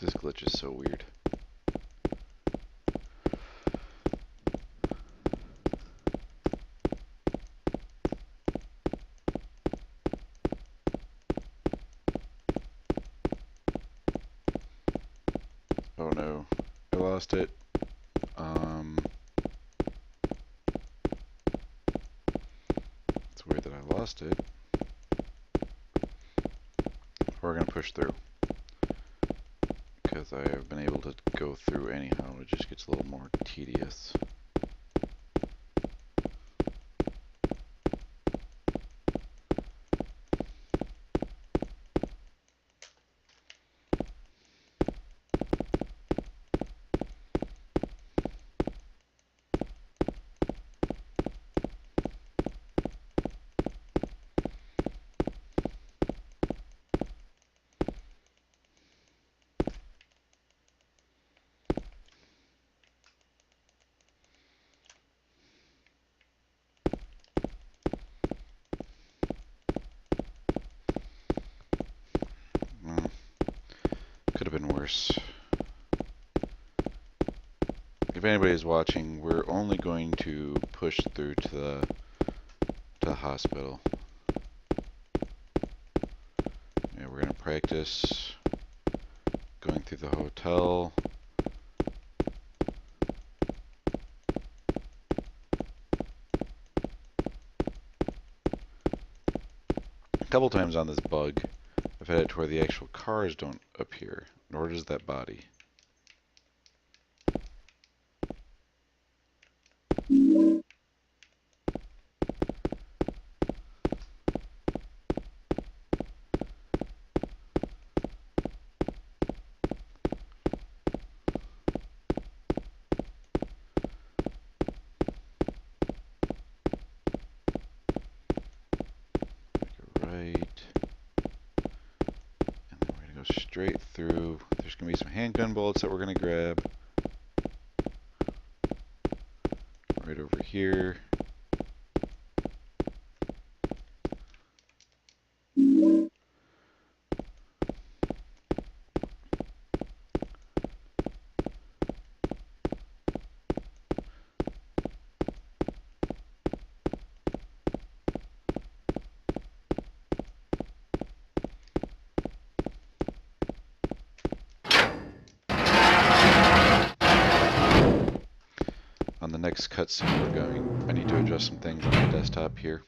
This glitch is so weird. Oh no, I lost it. It's weird that I lost it. We're gonna push through. Because I have been able to go through anyhow, it just gets a little more tedious. Well, could have been worse. If anybody's watching, we're only going to push through to the hospital. Yeah, we're gonna practice going through the hotel. A couple times on this bug, I've had it to where the actual cars don't appear, nor does that body. Straight through. There's going to be some handgun bullets that we're going to grab. Right over here. On the next cutscene, I need to adjust some things on the desktop here.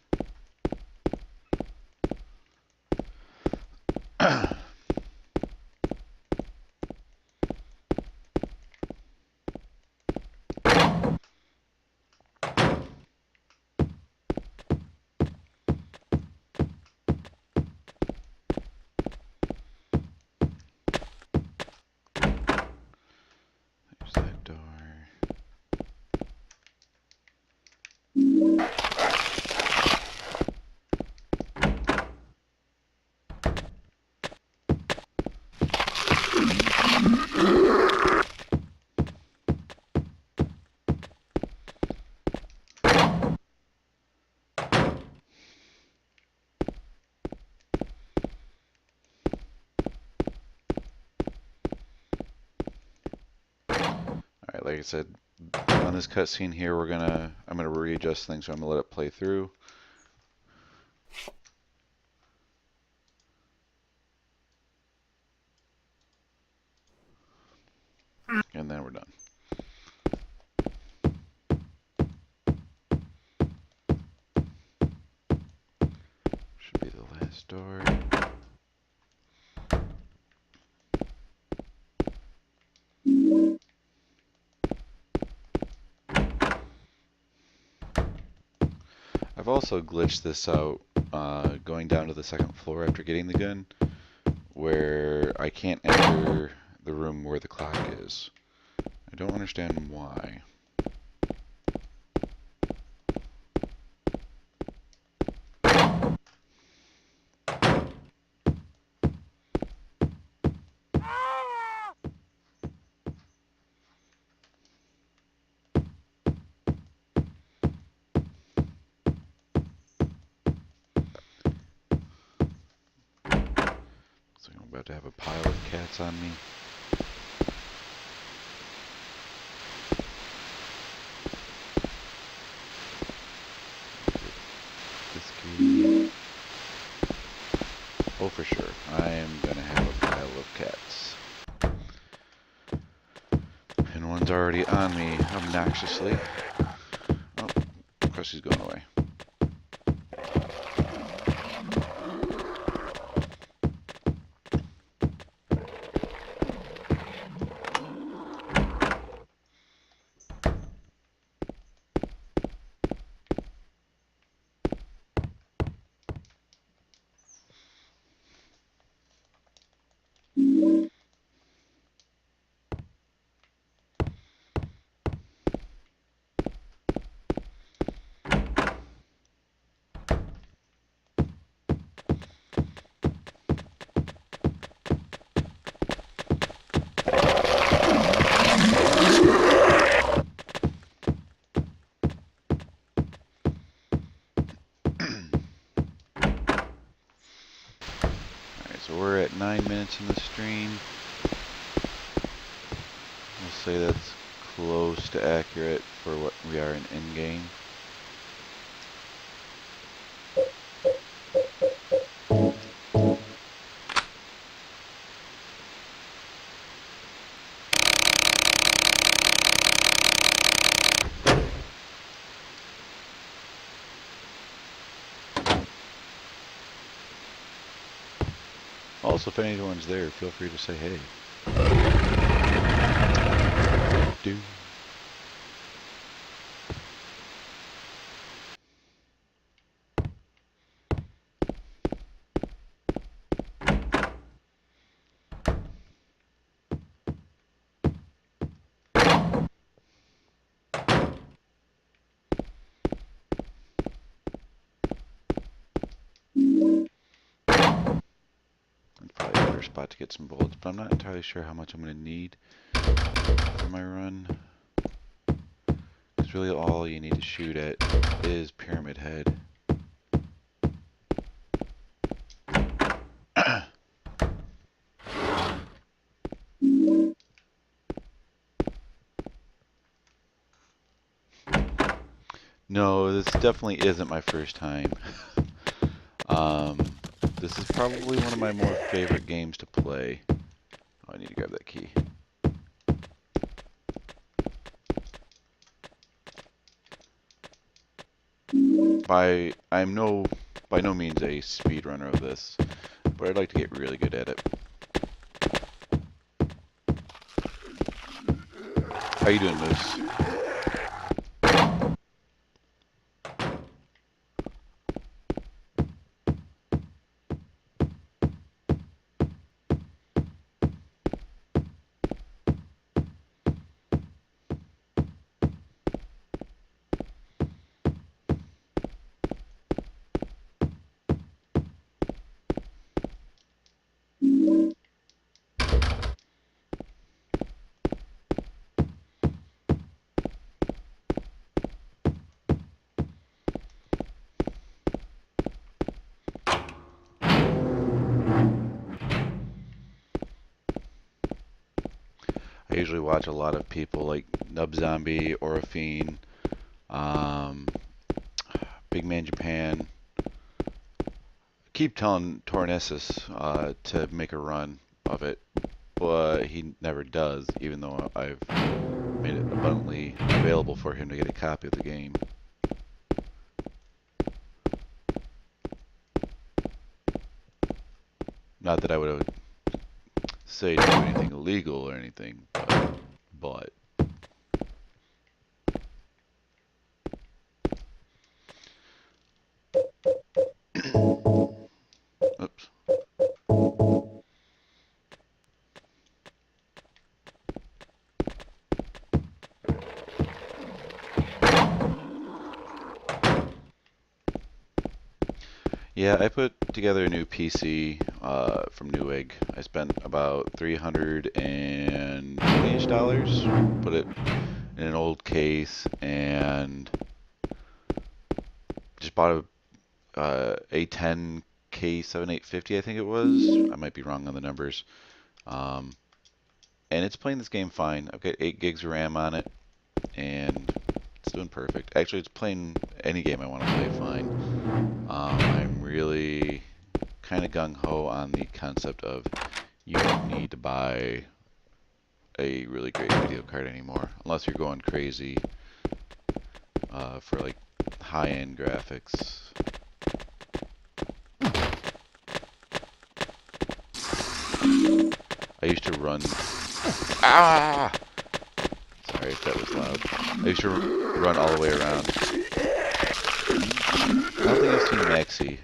There's that door. Alright, like I said, on this cutscene here, I'm gonna readjust things, so I'm gonna let it play through. And then we're done. Should be the last door. I've also glitched this out going down to the second floor after getting the gun, where I can't enter the room where the clock is. I don't understand why. So I'm about to have a pile of cats on me. Oh, for sure. I am gonna have a pile of cats. And one's already on me obnoxiously. Oh, Krusty's going away. Alright, so we're at 9 minutes in the stream. We'll say that's close to accurate for what we are in game. Also, if anyone's there, feel free to say hey. Do. Probably a better spot to get some bullets, but I'm not entirely sure how much I'm going to need for my run. Because really all you need to shoot at is Pyramid Head. No, this definitely isn't my first time. This is probably one of my more favorite games to play. Oh, I need to grab that key. I'm by no means a speedrunner of this, but I'd like to get really good at it. How you doing, Moose? I usually watch a lot of people like Nub Zombie, Orofine, Big Man Japan. Keep telling Tornesis to make a run of it, but he never does, even though I've made it abundantly available for him to get a copy of the game. Not that I would say to do anything illegal or anything, but oops. Yeah, I put together a new PC from Newegg. I spent about $320-ish, put it in an old case, and just bought a A10K7850, I think it was. I might be wrong on the numbers. And it's playing this game fine. I've got 8 gigs of RAM on it, and it's doing perfect. Actually, it's playing any game I want to play fine. I'm really kind of gung-ho on the concept of you don't need to buy a really great video card anymore, unless you're going crazy for like high-end graphics. I used to run. Ah! Sorry if that was loud. I used to run all the way around. I don't think I've seen Maxi.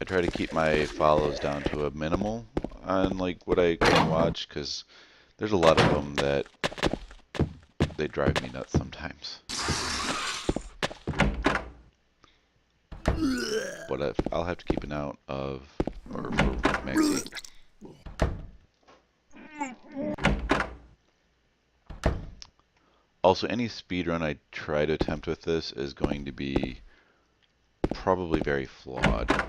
I try to keep my follows down to a minimal on like what I can watch, because there's a lot of them that they drive me nuts sometimes. But I'll have to keep an eye out of, or for Maxi. Also, any speedrun I try to attempt with this is going to be probably very flawed.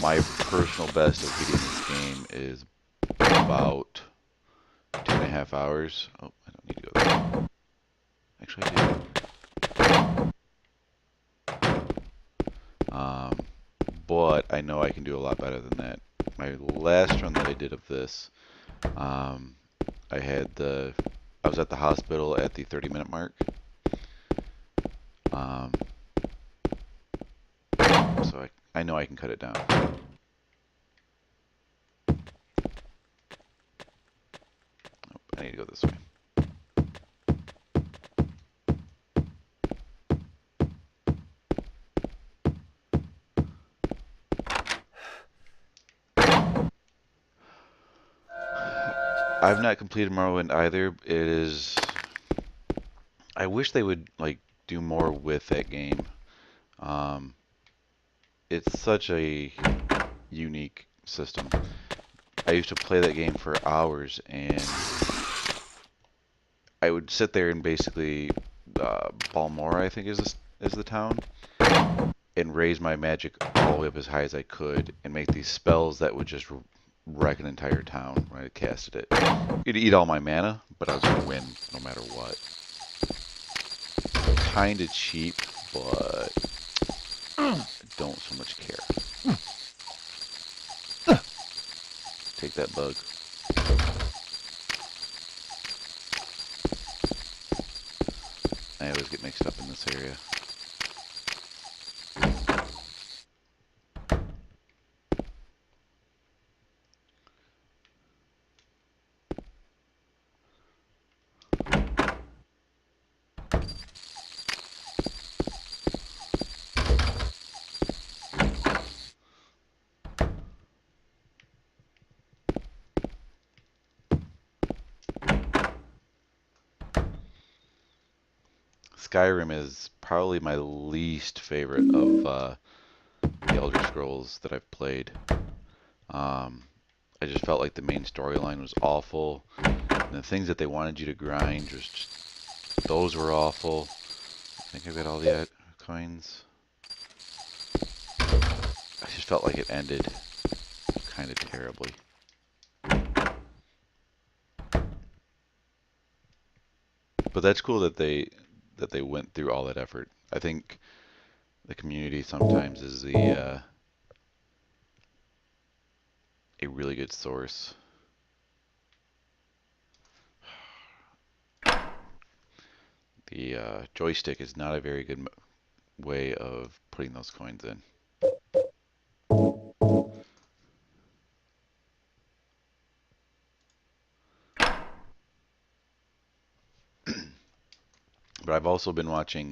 My personal best of beating this game is about 2.5 hours. Oh, I don't need to go there. Actually, I do. But I know I can do a lot better than that. My last run that I did of this, I was at the hospital at the 30-minute mark. So I know I can cut it down. Oh, I need to go this way. I've not completed Morrowind either. I wish they would like do more with that game. It's such a unique system. I used to play that game for hours, and I would sit there and basically Balmora, I think is the town, and raise my magic all the way up as high as I could, and make these spells that would just wreck an entire town when I casted it. It'd eat all my mana, but I was gonna win no matter what. Kinda cheap, but I don't so much care. Take that bug. I always get mixed up in this area. Skyrim is probably my least favorite of the Elder Scrolls that I've played. I just felt like the main storyline was awful. And the things that they wanted you to grind, those were awful. I think I've got all the coins. I just felt like it ended kind of terribly. But that's cool that they went through all that effort. I think the community sometimes is a really good source. The joystick is not a very good way of putting those coins in. But I've also been watching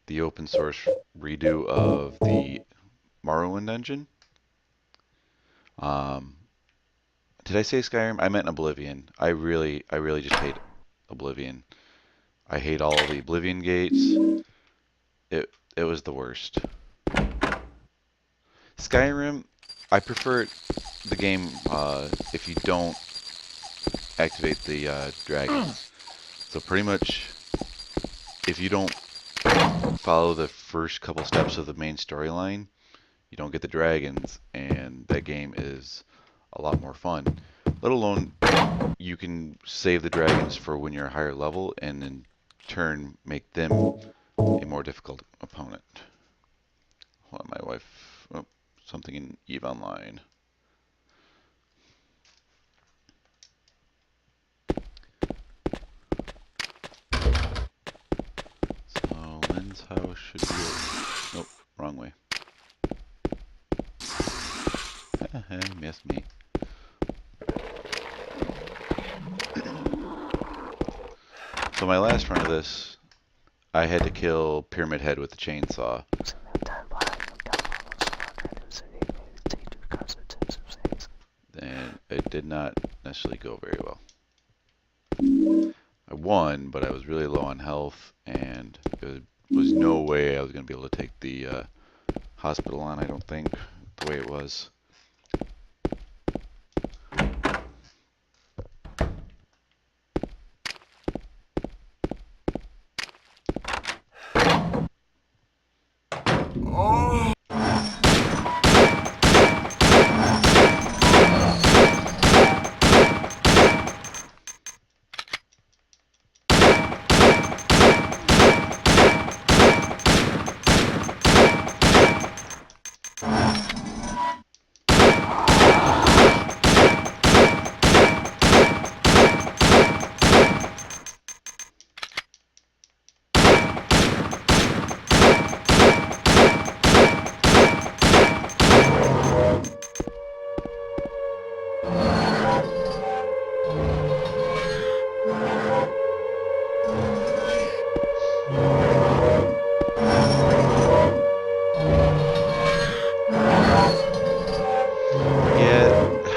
the open source redo of the Morrowind engine. Did I say Skyrim? I meant Oblivion. I really just hate Oblivion. I hate all the Oblivion gates. It was the worst. Skyrim, I prefer the game if you don't activate the dragons. So pretty much, if you don't follow the first couple steps of the main storyline, you don't get the dragons, and that game is a lot more fun. Let alone, you can save the dragons for when you're a higher level, and in turn make them a more difficult opponent. Hold on, my wife. Oh, something in EVE Online. So Lynn's house should be. Nope, wrong way. Missed me. So my last run of this, I had to kill Pyramid Head with the chainsaw. And it did not necessarily go very well. I won, but I was really low on health, and there was no way I was going to be able to take the hospital on, I don't think, the way it was.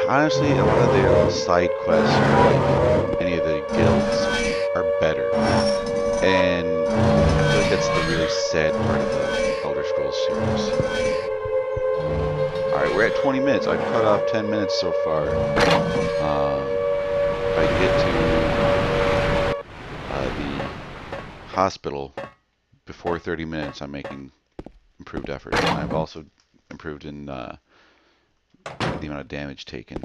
Honestly, a lot of the side quests for like, any of the guilds are better. And I feel like that's the really sad part of the Elder Scrolls series. Alright, we're at 20 minutes. I've cut off 10 minutes so far. If I get to the hospital before 30 minutes, I'm making improved efforts. And I've also improved in the amount of damage taken.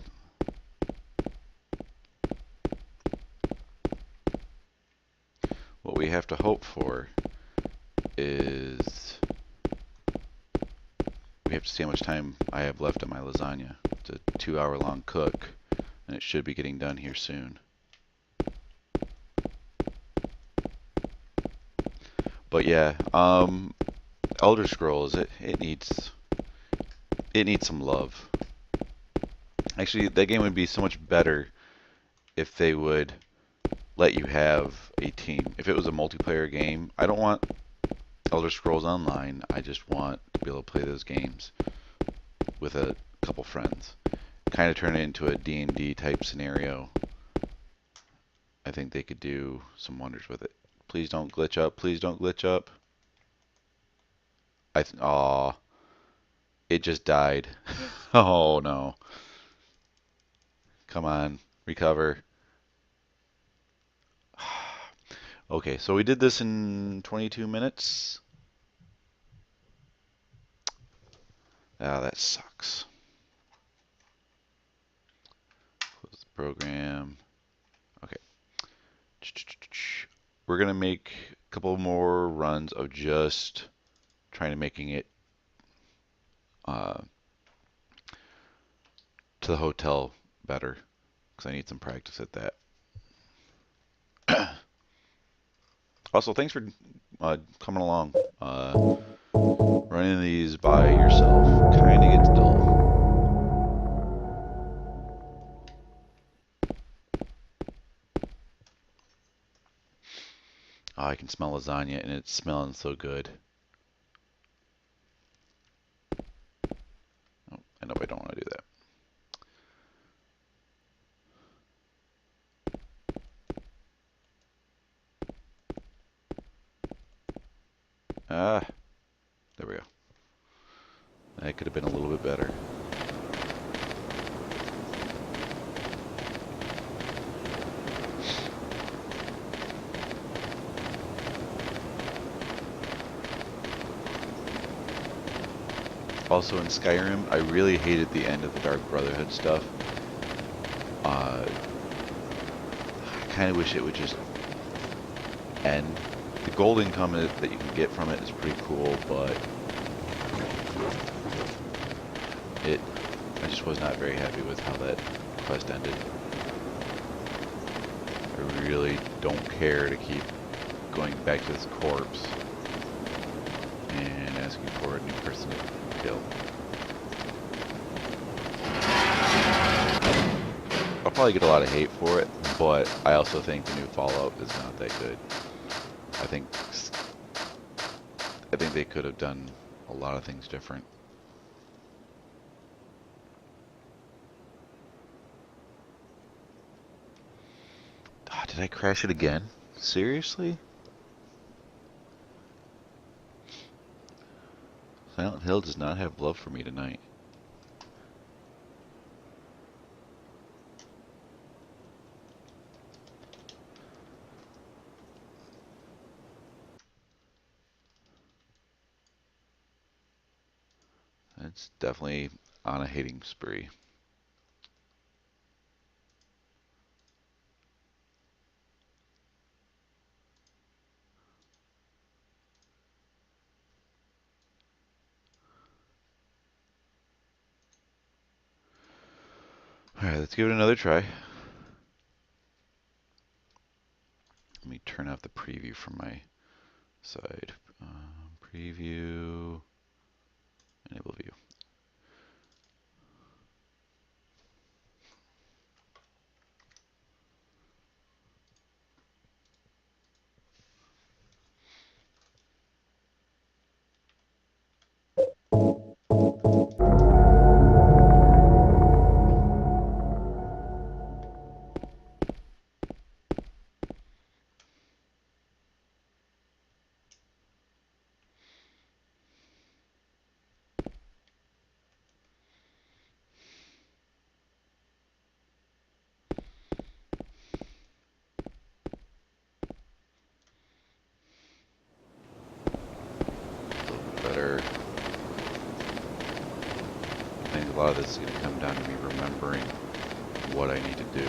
What we have to hope for is we have to see how much time I have left on my lasagna. It's a 2-hour-long cook, and it should be getting done here soon. But yeah, Elder Scrolls, it needs some love. Actually, that game would be so much better if they would let you have a team. If it was a multiplayer game, I don't want Elder Scrolls Online. I just want to be able to play those games with a couple friends. Kind of turn it into a D&D type scenario. I think they could do some wonders with it. Please don't glitch up. Please don't glitch up. Aw. It just died. Oh no. Come on. Recover. Okay, so we did this in 22 minutes. Ah, that sucks. Close the program. Okay. We're going to make a couple more runs of just trying to making it to the hotel better, because I need some practice at that. Also, thanks for coming along. Running these by yourself kind of gets dull. Oh, I can smell lasagna, and it's smelling so good. Oh, I know I don't want to do that. Ah, there we go. That could have been a little bit better. Also in Skyrim, I really hated the end of the Dark Brotherhood stuff. I kind of wish it would just end The gold income that you can get from it is pretty cool, but I just was not very happy with how that quest ended. I really don't care to keep going back to this corpse and asking for a new person to kill. I'll probably get a lot of hate for it, but I also think the new Fallout is not that good. I think they could have done a lot of things different. Oh, did I crash it again? Seriously? Silent Hill does not have love for me tonight. It's definitely on a hating spree. Alright, let's give it another try. Let me turn off the preview from my side. Preview, enable view. Better. I think a lot of this is going to come down to me remembering what I need to do.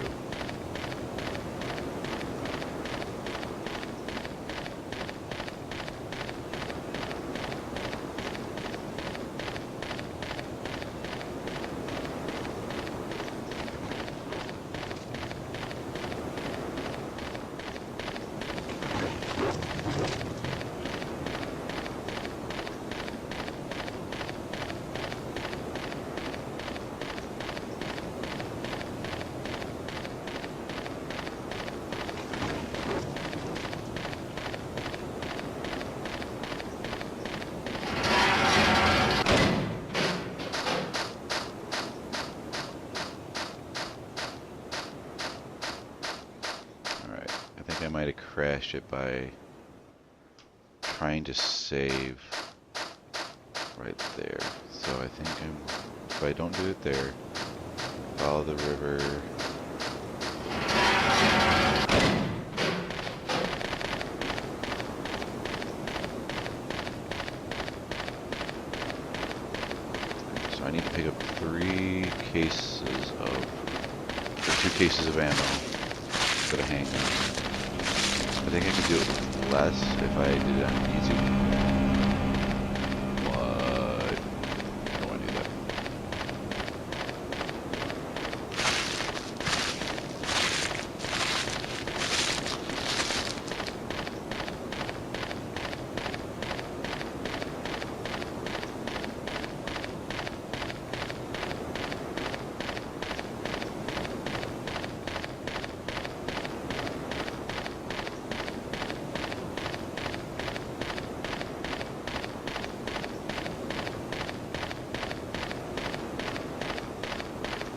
I might have crashed it by trying to save right there. So I think if I don't do it there, follow the river. So I need to pick up 2 cases of ammo instead of handguns. I think I could do it with less if I did it on easy. But I don't want to do that.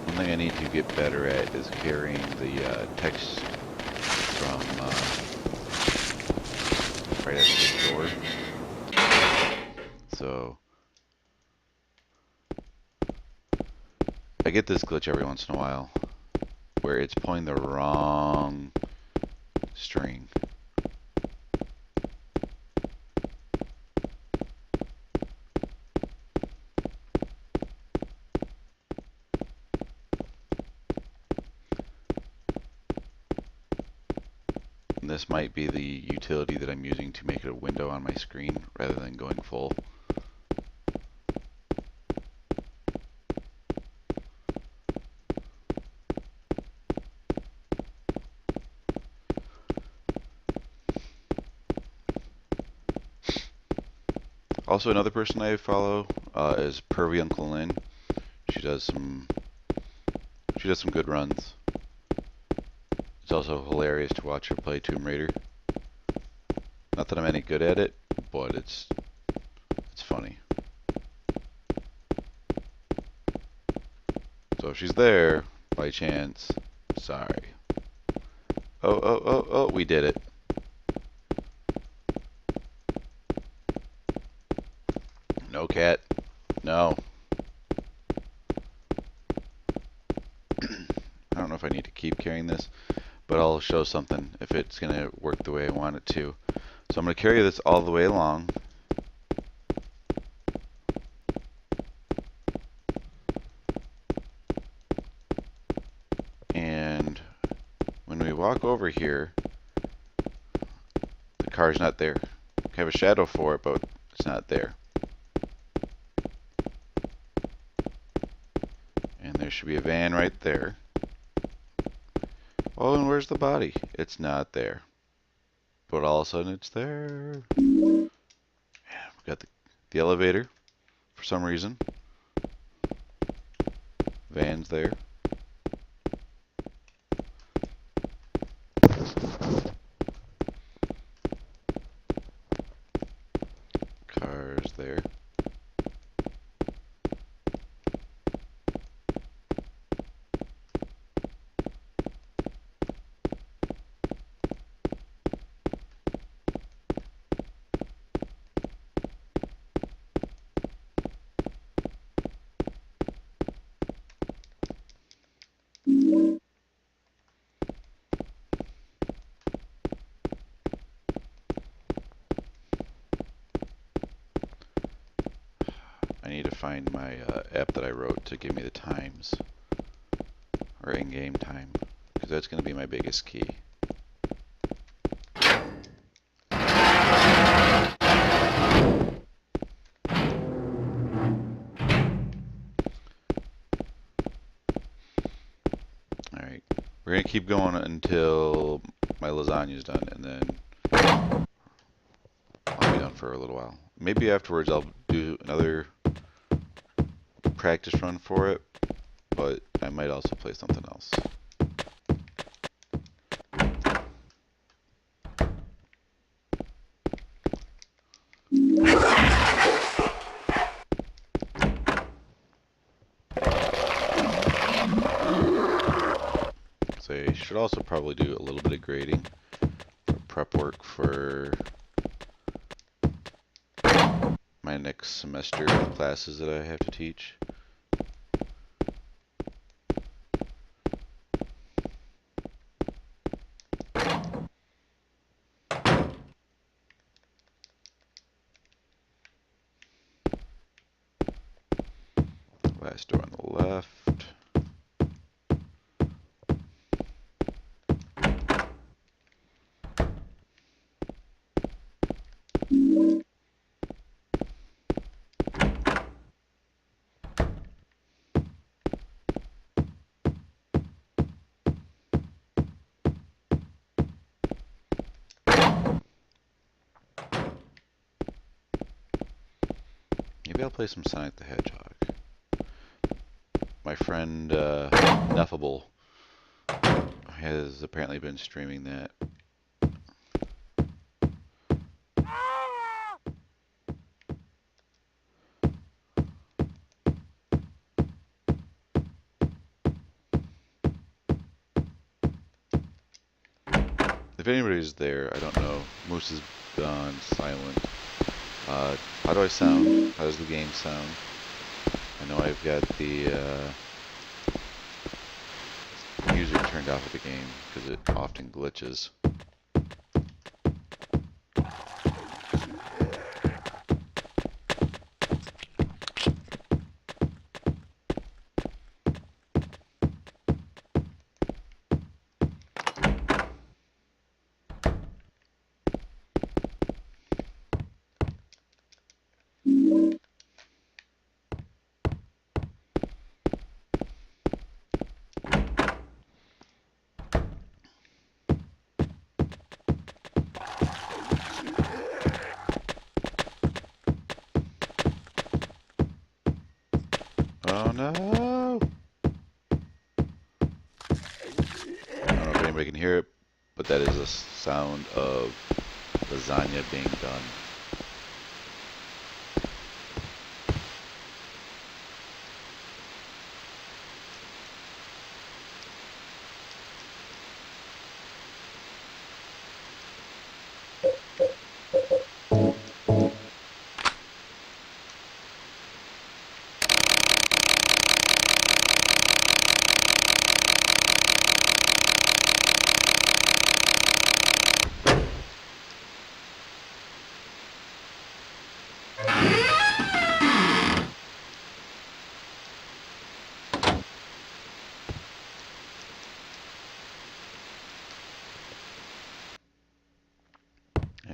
One thing I need to get better at is carrying the text from right after the door. So I get this glitch every once in a while where it's pulling the wrong string. this might be the utility that I'm using to make it a window on my screen rather than going full. Also, another person I follow is Pervy Uncle Lynn. She does some good runs. It's also hilarious to watch her play Tomb Raider. Not that I'm any good at it, but it's funny. So if she's there by chance, sorry. Oh, we did it. No cat. No. I don't know if I need to keep carrying this, but I'll show something if it's going to work the way I want it to. So I'm going to carry this all the way along. And when we walk over here, the car's not there. I have a shadow for it, but it's not there. And there should be a van right there. Oh, and where's the body? It's not there. But all of a sudden it's there. Yeah, we got the elevator for some reason. Van's there. Car's there. I need to find my app that I wrote to give me the times, or in-game time, because that's going to be my biggest key. Alright, we're going to keep going until my lasagna's done, and then I'll be done for a little while. Maybe afterwards I'll do another practice run for it, but I might also play something else. So I should also probably do a little bit of grading for prep work for my next semester of classes that I have to teach. Last door on the left. Maybe I'll play some Sonic the Hedgehog. My friend Neffable has apparently been streaming that. If anybody's there, I don't know. Moose is gone, silent. How do I sound? How does the game sound? I know I've got the music turned off of the game because it often glitches. Oh no! I don't know if anybody can hear it, but that is a sound of lasagna being done.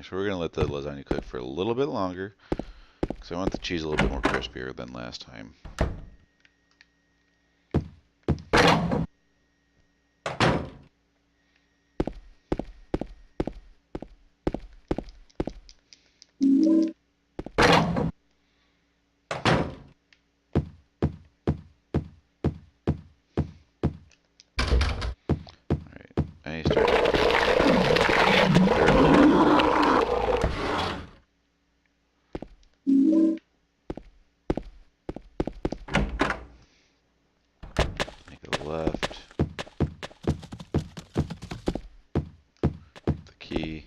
So we're going to let the lasagna cook for a little bit longer because I want the cheese a little bit more crispier than last time. Alright, I start. Make a left. The key.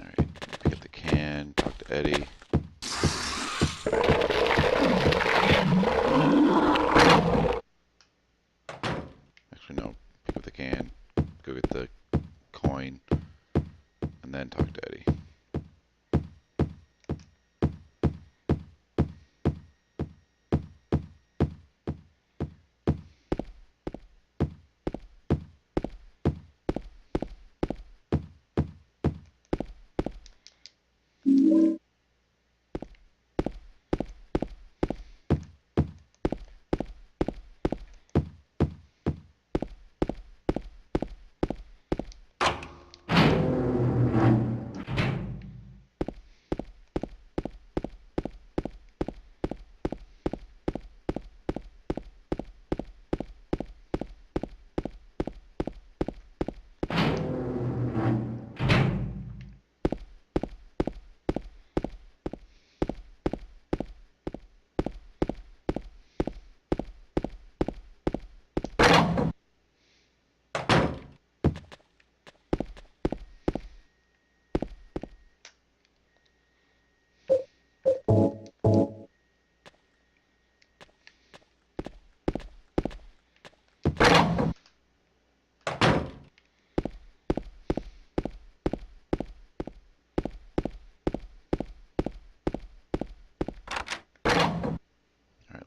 Alright, pick up the can, talk to Eddie. Actually, no. Pick up the can, go get the coin, and then talk to Eddie.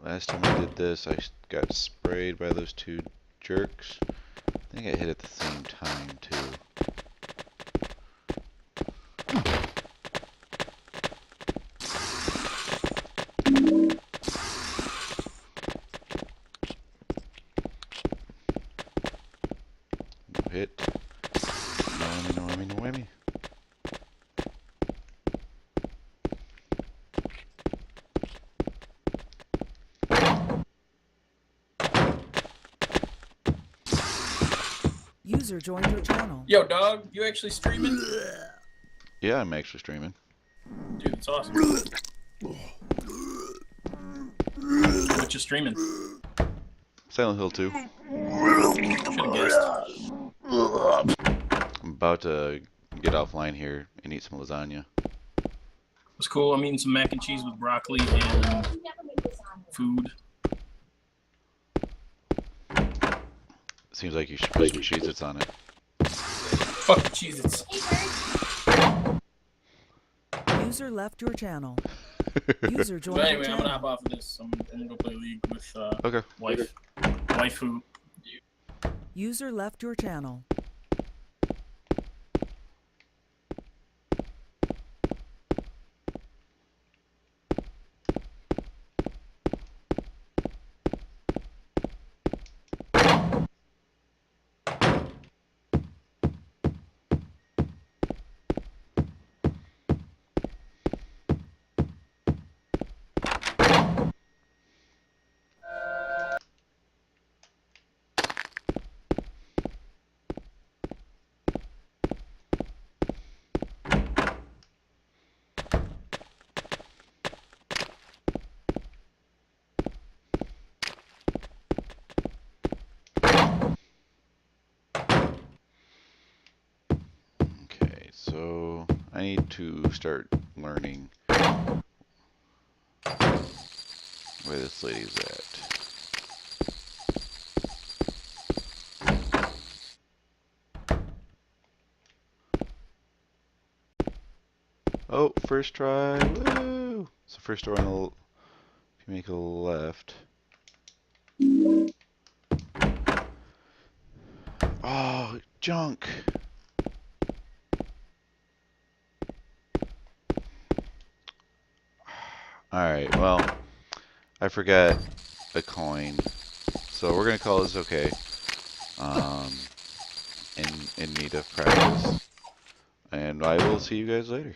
Last time I did this, I got sprayed by those two jerks. I think I hit at the same time, too. No hit. No whammy, no whammy, no whammy. User joined your channel. Yo, dog, you actually streaming? Yeah, I'm actually streaming. Dude, it's awesome. What you streaming? Silent Hill 2. Should've guessed. I'm about to get offline here and eat some lasagna. It's cool. I'm eating some mac and cheese with broccoli and food. Seems like you should put some Cheez-Its on it. Fuck the Cheez-Its. User left your channel. User joined But your anyway, I'm gonna channel. hop off of this. I'm gonna go play League with Okay. waifu. User left your channel. So I need to start learning where this lady's at. Oh, first try. Woo! It's the first door on the. If you make a left. Oh, junk. Alright, well, I forgot a coin. So we're gonna call this okay. In need of practice. And I will see you guys later.